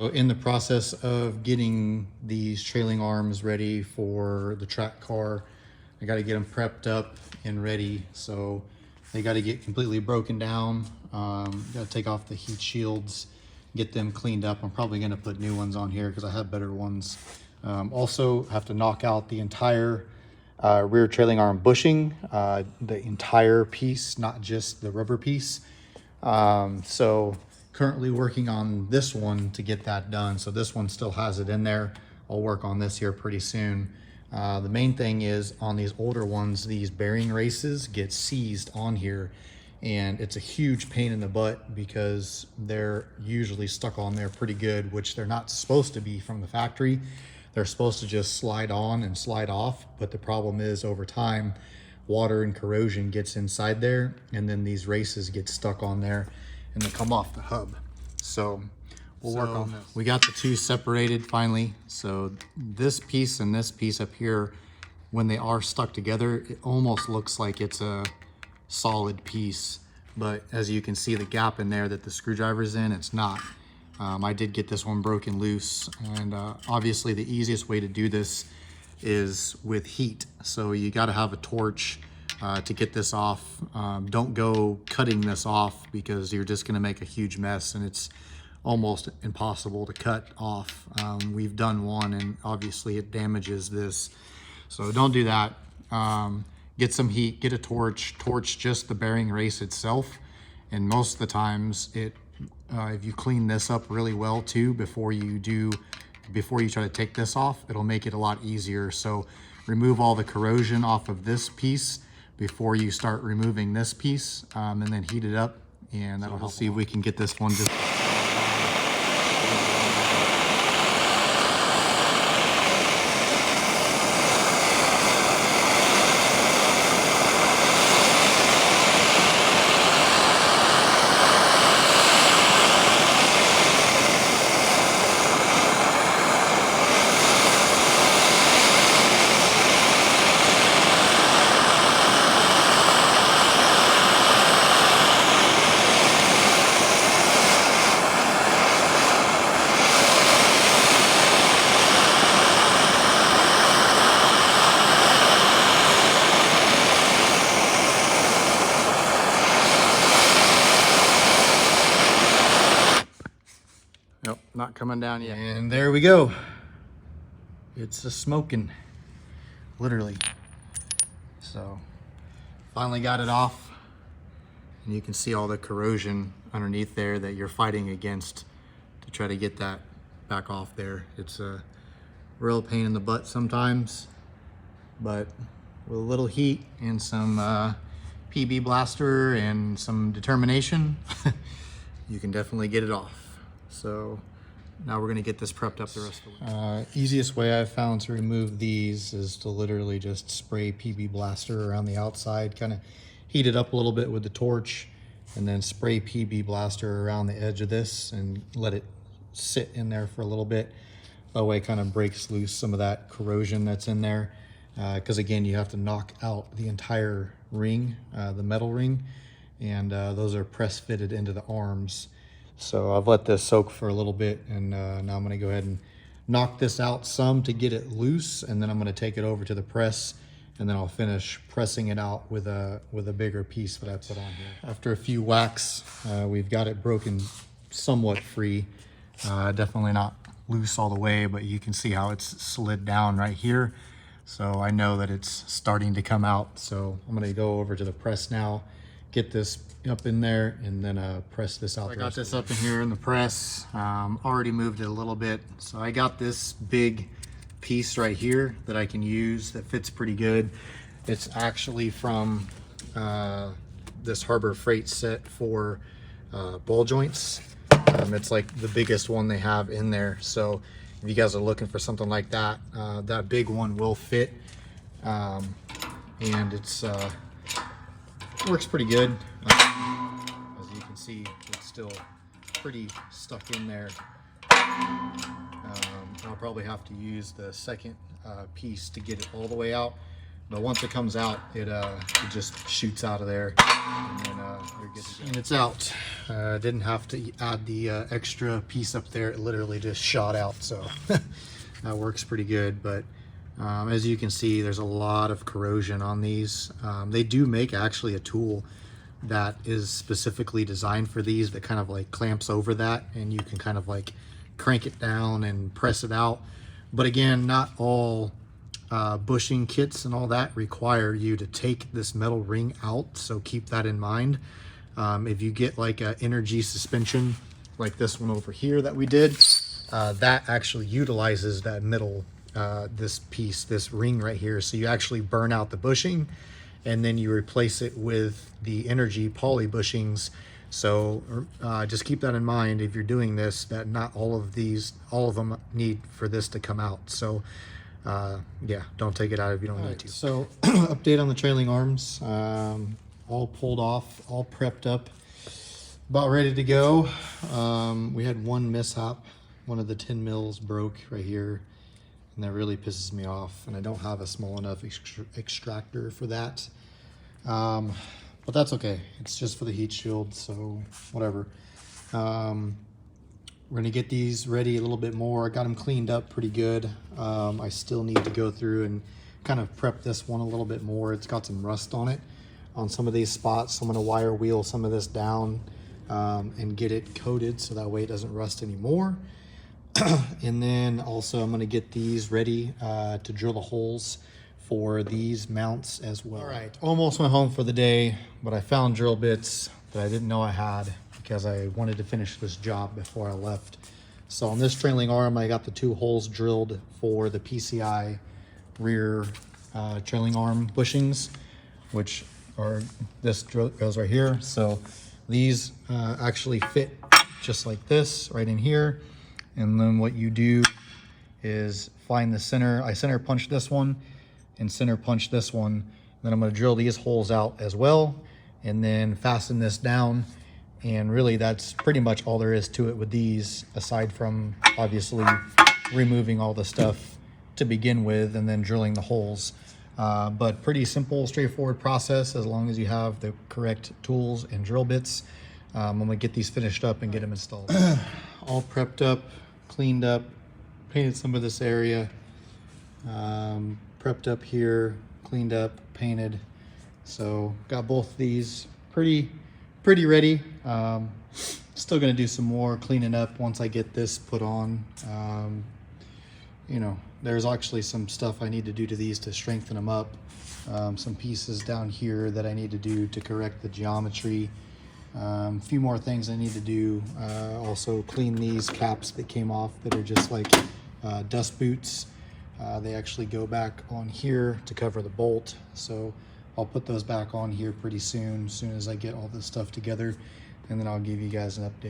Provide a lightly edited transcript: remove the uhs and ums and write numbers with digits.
So in the process of getting these trailing arms ready for the track car, I got to get them prepped up and ready. So they got to get completely broken down. Got to take off the heat shields, get them cleaned up. I'm probably going to put new ones on here because I have better ones. Also have to knock out the entire rear trailing arm bushing, the entire piece, not just the rubber piece. So currently working on this one to get that done. So this one still has it in there. I'll work on this here pretty soon. The main thing is on these older ones, these bearing races get seized on here, and it's a huge pain in the butt because they're usually stuck on there pretty good, which they're not supposed to be from the factory. They're supposed to just slide on and slide off, but the problem is over time, water and corrosion gets inside there, and then these races get stuck on there and they come off the hub. So we'll work on this. We got the two separated finally. So this piece and this piece up here, when they are stuck together, it almost looks like it's a solid piece, but as you can see the gap in there that the screwdriver's in, it's not. I did get this one broken loose, and obviously the easiest way to do this is with heat. So you got to have a torch to get this off. Don't go cutting this off because you're just going to make a huge mess, and it's almost impossible to cut off. We've done one and obviously it damages this, so don't do that. Get some heat, get a torch just the bearing race itself, and most of the times if you clean this up really well too before you try to take this off, it'll make it a lot easier. So remove all the corrosion off of this piece before you start removing this piece, and then heat it up, and that'll help. See if we can get this one just not coming down yet. And there we go. It's a smoking, literally. So finally got it off, and you can see all the corrosion underneath there that you're fighting against to try to get that back off there. It's a real pain in the butt sometimes, but with a little heat and some PB blaster and some determination, you can definitely get it off. So now we're gonna get this prepped up the rest of the week. Easiest way I've found to remove these is to literally just spray PB blaster around the outside, kind of heat it up a little bit with the torch, and then spray PB blaster around the edge of this and let it sit in there for a little bit. That way it kind of breaks loose some of that corrosion that's in there. Because again, you have to knock out the entire ring, the metal ring, and those are press fitted into the arms. So I've let this soak for a little bit, and now I'm going to go ahead and knock this out some to get it loose, and then I'm going to take it over to the press, and then I'll finish pressing it out with a bigger piece that I put on here. After a few whacks, we've got it broken somewhat free. Definitely not loose all the way, but you can see how it's slid down right here. So I know that it's starting to come out. So I'm going to go over to the press now, get this up in there, and then press this out. So I got this up in here in the press. Already moved it a little bit. So I got this big piece right here that I can use that fits pretty good. It's actually from this Harbor Freight set for ball joints. It's like the biggest one they have in there. So if you guys are looking for something like that, that big one will fit, and it's works pretty good. As you can see, it's still pretty stuck in there. I'll probably have to use the second piece to get it all the way out, But once it comes out, it just shoots out of there, and then you're good to go. And it's out. Didn't have to add the extra piece up there. It literally just shot out, so that works pretty good. But as you can see, there's a lot of corrosion on these. They do make actually a tool that is specifically designed for these that kind of like clamps over that, and you can kind of like crank it down and press it out. But again, not all bushing kits and all that require you to take this metal ring out, so keep that in mind. If you get like a energy suspension like this one over here that we did, that actually utilizes that middle this piece, this ring right here. So you actually burn out the bushing and then you replace it with the energy poly bushings. So just keep that in mind if you're doing this, that not all of them need for this to come out. So yeah, don't take it out if you don't need to. So update on the trailing arms, all pulled off, all prepped up, about ready to go. We had one mishap. One of the 10 mils broke right here, and that really pisses me off, and I don't have a small enough extractor for that. But that's okay, it's just for the heat shield, so whatever. We're gonna get these ready a little bit more. I got them cleaned up pretty good. I still need to go through and kind of prep this one a little bit more. It's got some rust on it on some of these spots, so I'm gonna wire wheel some of this down and get it coated so that way it doesn't rust anymore. And then also I'm gonna get these ready to drill the holes for these mounts as well. All right, almost went home for the day, but I found drill bits that I didn't know I had, because I wanted to finish this job before I left. So on this trailing arm, I got the 2 holes drilled for the PCI rear trailing arm bushings, which are, this drill goes right here. So these actually fit just like this right in here. And then what you do is find the center. I center punch this one and center punch this one. Then I'm gonna drill these holes out as well, and then fasten this down. And really that's pretty much all there is to it with these, aside from obviously removing all the stuff to begin with and then drilling the holes. But pretty simple, straightforward process as long as you have the correct tools and drill bits. I'm gonna get these finished up and get them installed. All prepped up, cleaned up, painted some of this area, prepped up here, cleaned up, painted. So got both these pretty ready. Still gonna do some more cleaning up once I get this put on. You know, there's actually some stuff I need to do to these to strengthen them up. Some pieces down here that I need to do to correct the geometry. A few more things I need to do. Also clean these caps that came off that are just like dust boots. They actually go back on here to cover the bolt. So I'll put those back on here pretty soon, as soon as I get all this stuff together, and then I'll give you guys an update.